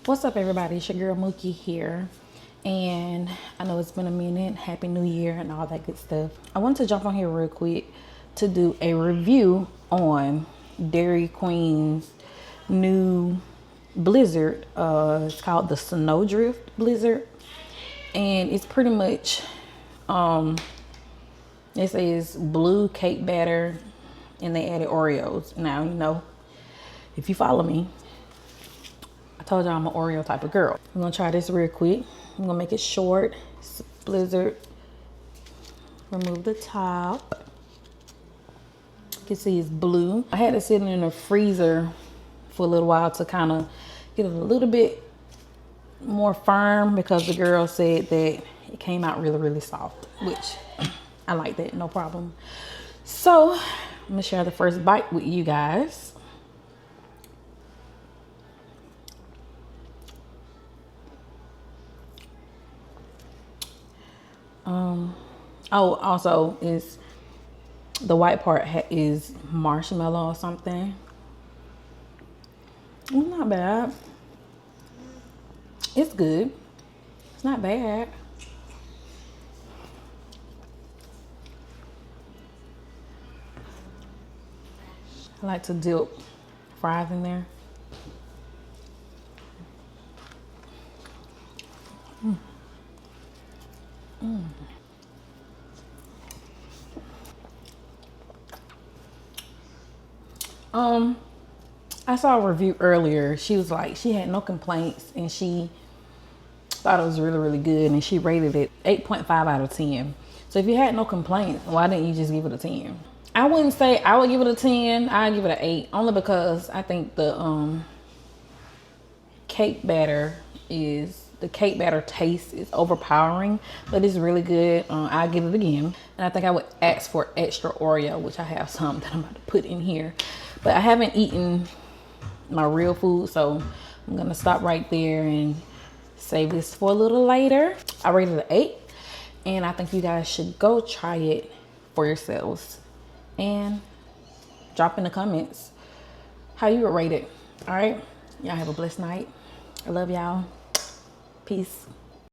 What's up, everybody? It's your girl Mookie here, and I know it's been a minute. Happy New Year and all that good stuff. I wanted to jump on here real quick to do a review on Dairy Queen's new Blizzard. It's called the SNOWDRIFT Blizzard, and it's pretty much it says blue cake batter, and they added Oreos. Now, you know, if you follow me, I told y'all I'm an Oreo type of girl. I'm gonna try this real quick. I'm gonna make it short. It's Blizzard. Remove the top. You can see it's blue. I had to sit in the freezer for a little while to kind of get it a little bit more firm because the girl said that it came out really, really soft, which I like that, no problem. So I'm gonna share the first bite with you guys. Oh, also is the white part is marshmallow or something. It's not bad. It's good. It's not bad. I like to dip fries in there. I saw a review earlier. She was like, she had no complaints and she thought it was really, really good, and she rated it 8.5 out of 10. So if you had no complaints, why didn't you just give it a 10? I wouldn't say I would give it a 10. I'd give it an 8, only because I think the cake batter taste is overpowering, but it's really good. I'll give it again. And I think I would ask for extra Oreo, which I have some that I'm about to put in here. But I haven't eaten my real food, so I'm gonna stop right there and save this for a little later. I rated it an 8, and I think you guys should go try it for yourselves and drop in the comments how you would rate it. All right, y'all have a blessed night. I love y'all. Peace.